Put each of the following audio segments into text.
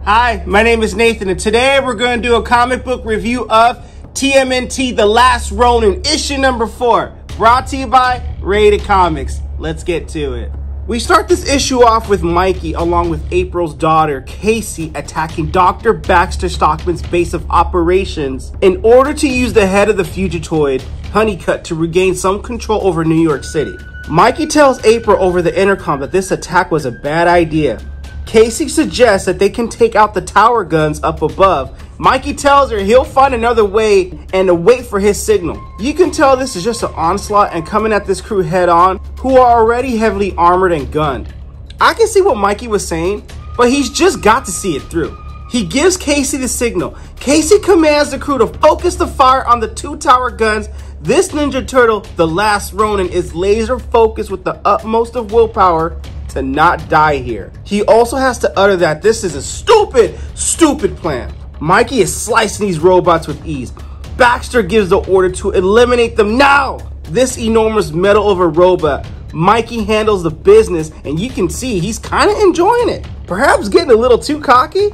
Hi, my name is Nathan, and today we're going to do a comic book review of TMNT, The Last Ronin, issue number 4, brought to you by RatedComics. Let's get to it. We start this issue off with Mikey, along with April's daughter, Casey, attacking Dr. Baxter Stockman's base of operations in order to use the head of the Fugitoid, Honeycutt, to regain some control over New York City. Mikey tells April over the intercom that this attack was a bad idea. Casey suggests that they can take out the tower guns up above. Mikey tells her he'll find another way and to wait for his signal. You can tell this is just an onslaught and coming at this crew head on, who are already heavily armored and gunned. I can see what Mikey was saying, but he's just got to see it through. He gives Casey the signal. Casey commands the crew to focus the fire on the 2 tower guns. This Ninja Turtle, the last Ronin, is laser focused with the utmost of willpower to not die here. He also has to utter that this is a stupid plan. Mikey is slicing these robots with ease. Baxter gives the order to eliminate them now. This enormous metal of a robot, Mikey handles the business, and you can see he's kind of enjoying it. Perhaps getting a little too cocky?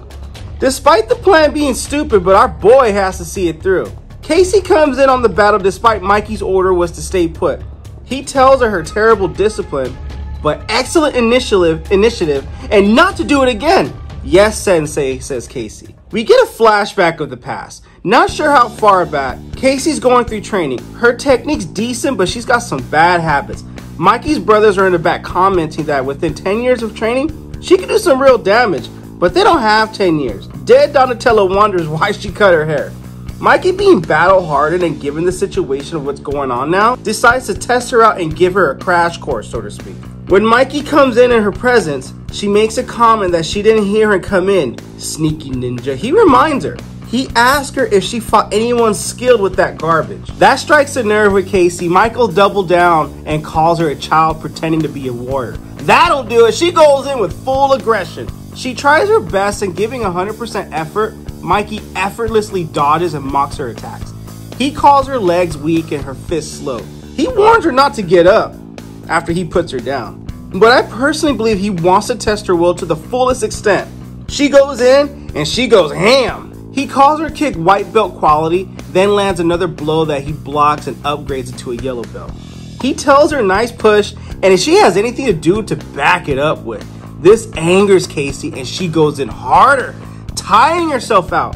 Despite the plan being stupid, but our boy has to see it through. Casey comes in on the battle despite Mikey's order was to stay put. He tells her terrible discipline, but excellent initiative, and not to do it again. Yes, Sensei, says Casey. We get a flashback of the past. Not sure how far back. Casey's going through training. Her technique's decent, but she's got some bad habits. Mikey's brothers are in the back commenting that within 10 years of training, she could do some real damage, but they don't have 10 years. Dead Donatello wonders why she cut her hair. Mikey, being battle-hardened and given the situation of what's going on now, decides to test her out and give her a crash course, so to speak. When Mikey comes in her presence, she makes a comment that she didn't hear him come in. Sneaky ninja. He reminds her. He asks her if she fought anyone skilled with that garbage. That strikes a nerve with Casey. Michael doubles down and calls her a child pretending to be a warrior. That'll do it. She goes in with full aggression. She tries her best, and giving 100% effort, Mikey effortlessly dodges and mocks her attacks. He calls her legs weak and her fists slow. He warns her not to get up after he puts her down. But I personally believe he wants to test her will to the fullest extent. She goes in and she goes ham. He calls her kick white belt quality, then lands another blow that he blocks and upgrades it to a yellow belt. He tells her nice push, and if she has anything to do to back it up with. This angers Casey and she goes in harder, tiring herself out.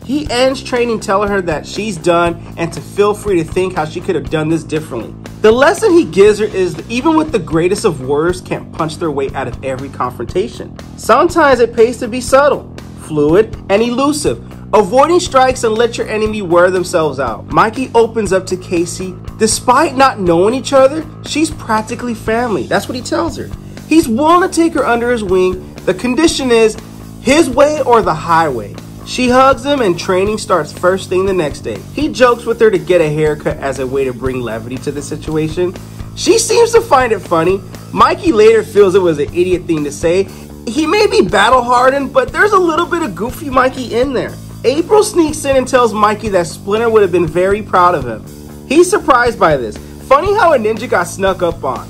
He ends training telling her that she's done and to feel free to think how she could have done this differently. The lesson he gives her is that even with the greatest of warriors can't punch their way out of every confrontation. Sometimes it pays to be subtle, fluid, and elusive, avoiding strikes and let your enemy wear themselves out. Mikey opens up to Casey. Despite not knowing each other, she's practically family. That's what he tells her. He's willing to take her under his wing. The condition is his way or the highway. She hugs him and training starts first thing the next day. He jokes with her to get a haircut as a way to bring levity to the situation. She seems to find it funny. Mikey later feels it was an idiot thing to say. He may be battle hardened, but there's a little bit of goofy Mikey in there. April sneaks in and tells Mikey that Splinter would have been very proud of him. He's surprised by this. Funny how a ninja got snuck up on.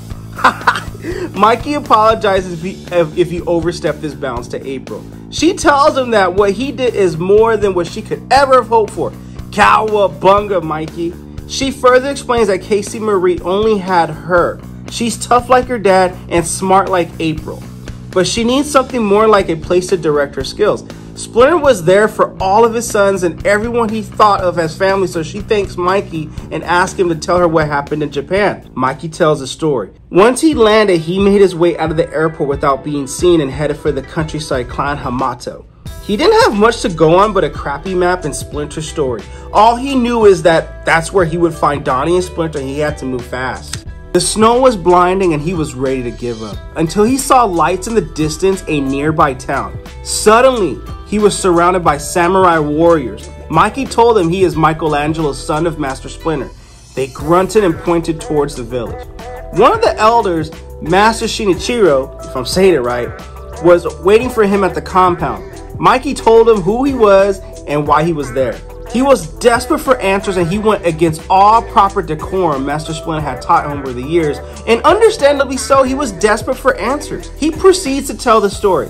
Mikey apologizes if he overstepped his bounds to April. She tells him that what he did is more than what she could ever have hoped for. Cowabunga, Mikey. She further explains that Casey Marie only had her. She's tough like her dad and smart like April. But she needs something more like a place to direct her skills. Splinter was there for all of his sons and everyone he thought of as family, so she thanks Mikey and asks him to tell her what happened in Japan. Mikey tells a story. Once he landed, he made his way out of the airport without being seen and headed for the countryside clan Hamato. He didn't have much to go on but a crappy map and Splinter's story. All he knew is that that's where he would find Donnie and Splinter, and he had to move fast. The snow was blinding and he was ready to give up until he saw lights in the distance, a nearby town. Suddenly, he was surrounded by samurai warriors. Mikey told him he is Michelangelo's son of Master Splinter. They grunted and pointed towards the village. One of the elders, Master Shinichiro, if I'm saying it right, was waiting for him at the compound. Mikey told him who he was and why he was there. He was desperate for answers and he went against all proper decorum Master Splinter had taught him over the years, and understandably so, he was desperate for answers. He proceeds to tell the story.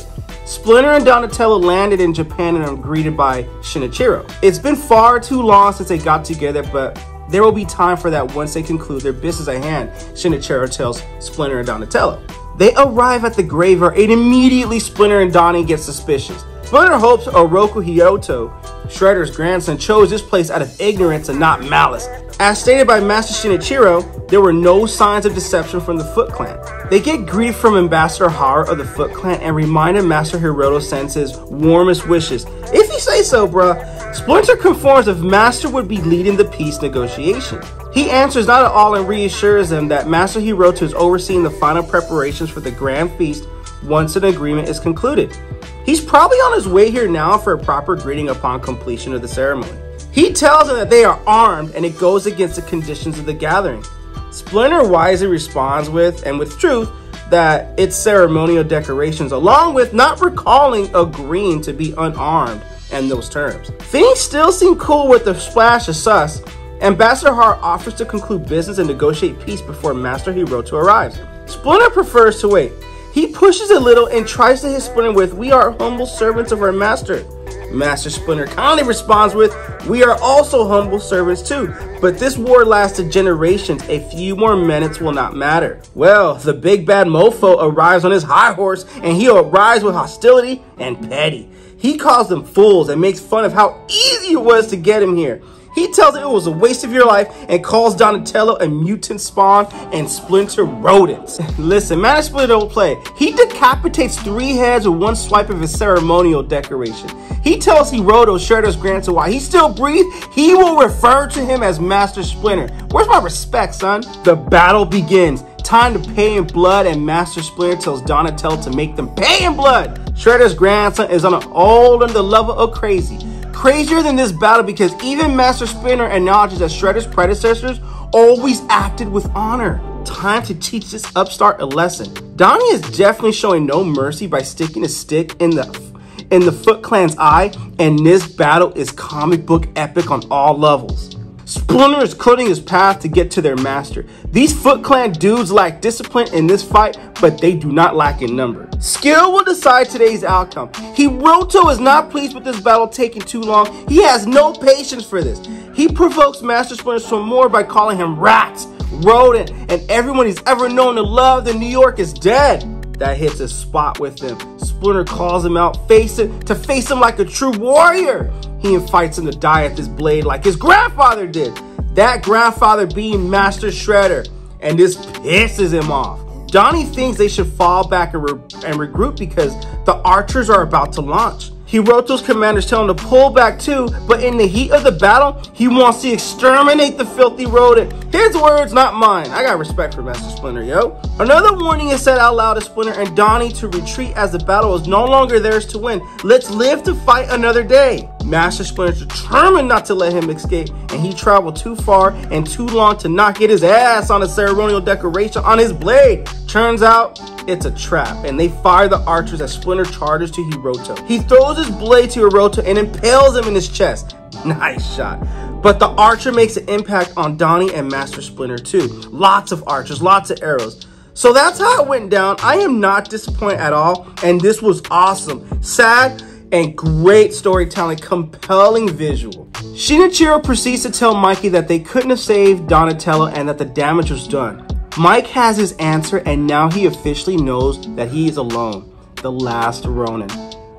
Splinter and Donatello landed in Japan and are greeted by Shinichiro. It's been far too long since they got together, but there will be time for that once they conclude their business at hand, Shinichiro tells Splinter and Donatello. They arrive at the graveyard and immediately Splinter and Donnie get suspicious. Splinter hopes Oroku Hiyoto, Shredder's grandson, chose this place out of ignorance and not malice. As stated by Master Shinichiro, there were no signs of deception from the Foot Clan. They get grief from Ambassador Hara of the Foot Clan and reminded Master Hiroto sends his warmest wishes. If you say so, bruh. Splinter confirms if Master would be leading the peace negotiation. He answers not at all and reassures them that Master Hiroto is overseeing the final preparations for the grand feast once an agreement is concluded. He's probably on his way here now for a proper greeting upon completion of the ceremony. He tells them that they are armed and it goes against the conditions of the gathering. Splinter wisely responds with truth, that it's ceremonial decorations, along with not recalling agreeing to be unarmed and those terms. Things still seem cool with the splash of sus. Ambassador Hart offers to conclude business and negotiate peace before Master Hiroto arrives. Splinter prefers to wait. He pushes a little and tries to hit Splinter with, "We are humble servants of our master." Master Splinter kindly responds with, "We are also humble servants too, but this war lasted generations. A few more minutes will not matter." Well, the big bad mofo arrives on his high horse and he arrives with hostility and petty. He calls them fools and makes fun of how easy it was to get him here. He tells them it was a waste of your life and calls Donatello a mutant spawn and Splinter rodents. Listen, man, Splinter don't play. He decapitates 3 heads with one swipe of his ceremonial decoration. He tells Hiroto, Shredder's grandson, while he still breathes, he will refer to him as Master Splinter. Where's my respect, son? The battle begins. Time to pay in blood, and Master Splinter tells Donatello to make them pay in blood. Shredder's grandson is on the level of crazy. Crazier than this battle because even Master Splinter acknowledges that Shredder's predecessors always acted with honor. Time to teach this upstart a lesson. Donnie is definitely showing no mercy by sticking a stick in the Foot Clan's eye, and this battle is comic book epic on all levels. Splinter is cutting his path to get to their master. These Foot Clan dudes lack discipline in this fight, but they do not lack in number. Skill will decide today's outcome. Hiroto is not pleased with this battle taking too long. He has no patience for this. He provokes Master Splinter some more by calling him rats, rodent, and everyone he's ever known to love in New York is dead. That hits a spot with him. Splinter calls him out, face him like a true warrior. He invites him to die at this blade like his grandfather did. That grandfather being Master Shredder, and this pisses him off. Donnie thinks they should fall back and regroup because the archers are about to launch. Hiroto's commanders tell him to pull back too, but in the heat of the battle, he wants to exterminate the filthy rodent. His words, not mine. I got respect for Master Splinter, yo. Another warning is said out loud to Splinter and Donnie to retreat as the battle is no longer theirs to win. Let's live to fight another day. Master Splinter is determined not to let him escape, and he traveled too far and too long to not get his ass on a ceremonial decoration on his blade. Turns out, it's a trap, and they fire the archers as Splinter charges to Hiroto. He throws his blade to Hiroto and impales him in his chest. Nice shot. But the archer makes an impact on Donnie and Master Splinter too. Lots of archers, lots of arrows. So that's how it went down. I am not disappointed at all, and this was awesome. Sad and great storytelling, compelling visual. Shinichiro proceeds to tell Mikey that they couldn't have saved Donatello and that the damage was done. Mike has his answer, and now he officially knows that he is alone, the last Ronin.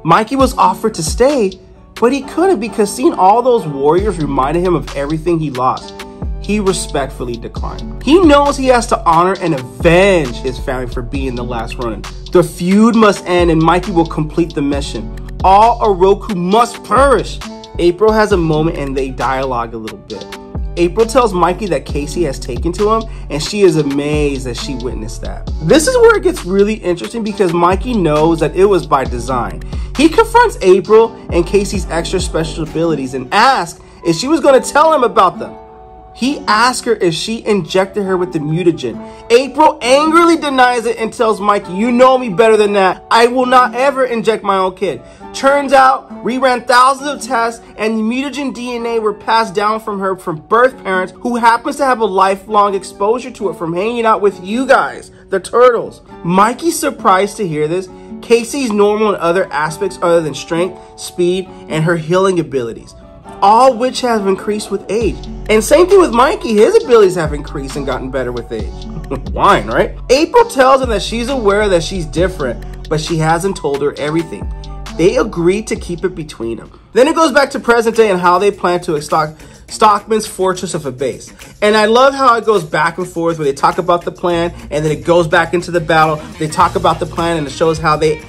Mikey was offered to stay, but he couldn't because seeing all those warriors reminded him of everything he lost. He respectfully declined. He knows he has to honor and avenge his family for being the last Ronin. The feud must end and Mikey will complete the mission. All Oroku must perish. April has a moment and they dialogue a little bit. April tells Mikey that Casey has taken to him, and she is amazed that she witnessed that. This is where it gets really interesting because Mikey knows that it was by design. He confronts April and Casey's extra special abilities and asks if she was going to tell him about them. He asks her if she injected her with the mutagen. April angrily denies it and tells Mikey, "You know me better than that. I will not ever inject my own kid." Turns out, we ran thousands of tests and the mutagen DNA were passed down from her from birth parents who happens to have a lifelong exposure to it from hanging out with you guys, the turtles. Mikey's surprised to hear this. Casey's normal in other aspects other than strength, speed, and her healing abilities, all which have increased with age. And same thing with Mikey, his abilities have increased and gotten better with age. Wine, right? April tells him that she's aware that she's different, but she hasn't told her everything. They agree to keep it between them. Then it goes back to present day and how they plan to extort Stockman's fortress of a base. And I love how it goes back and forth where they talk about the plan and then it goes back into the battle. They talk about the plan and it shows how they,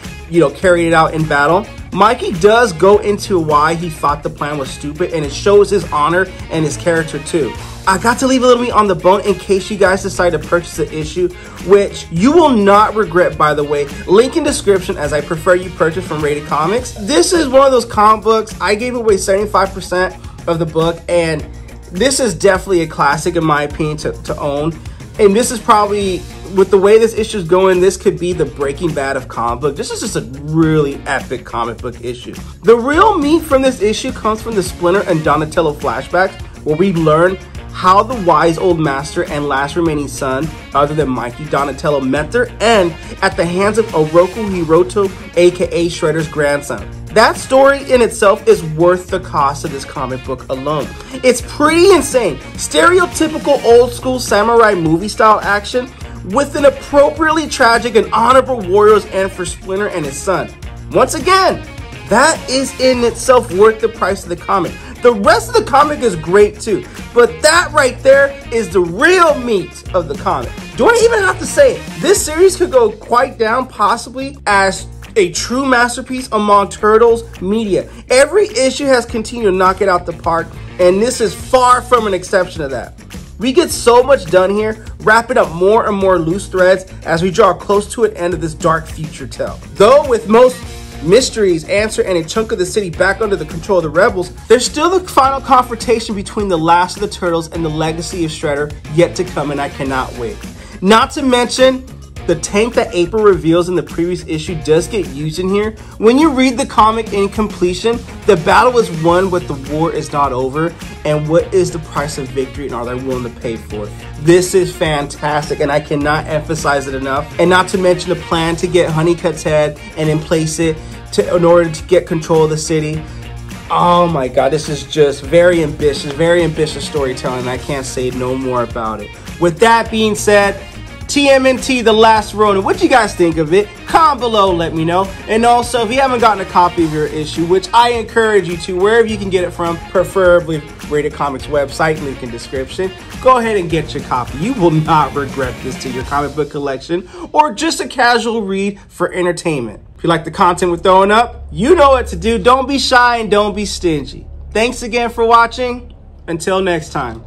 carried it out in battle. Mikey does go into why he thought the plan was stupid, and it shows his honor and his character too. I got to leave a little meat on the bone in case you guys decide to purchase the issue, which you will not regret, by the way. Link in description, as I prefer you purchase from Rated Comics. This is one of those comic books. I gave away 75% of the book, and this is definitely a classic in my opinion to own. And this is probably, with the way this issue is going, this could be the Breaking Bad of comic book. This is just a really epic comic book issue. The real meat from this issue comes from the Splinter and Donatello flashbacks, where we learn how the wise old master and last remaining son, other than Mikey, Donatello, met their end at the hands of Oroku Hiroto, aka Shredder's grandson. That story in itself is worth the cost of this comic book alone. It's pretty insane. Stereotypical old school samurai movie style action with an appropriately tragic and honorable warrior's end for Splinter and his son. Once again, that is in itself worth the price of the comic. The rest of the comic is great too, but that right there is the real meat of the comic. Do I even have to say it? This series could go quite down possibly as a true masterpiece among Turtles media. Every issue has continued to knock it out the park, and this is far from an exception to that. We get so much done here, wrapping up more and more loose threads as we draw close to an end of this dark future tale. Though with most mysteries answered and a chunk of the city back under the control of the rebels, there's still the final confrontation between the last of the Turtles and the legacy of Shredder yet to come, and I cannot wait. Not to mention, the tank that April reveals in the previous issue does get used in here. When you read the comic in completion, the battle is won, but the war is not over. And what is the price of victory, and are they willing to pay for it? This is fantastic, and I cannot emphasize it enough. And not to mention the plan to get Honeycutt's head and then place it in order to get control of the city. Oh my God, this is just very ambitious storytelling. And I can't say no more about it. With that being said, TMNT, The Last Ronin. What you guys think of it? Comment below, let me know. And also, if you haven't gotten a copy of your issue, which I encourage you to, wherever you can get it from, preferably Rated Comics website, link in description, go ahead and get your copy. You will not regret this to your comic book collection or just a casual read for entertainment. If you like the content we're throwing up, you know what to do. Don't be shy and don't be stingy. Thanks again for watching. Until next time.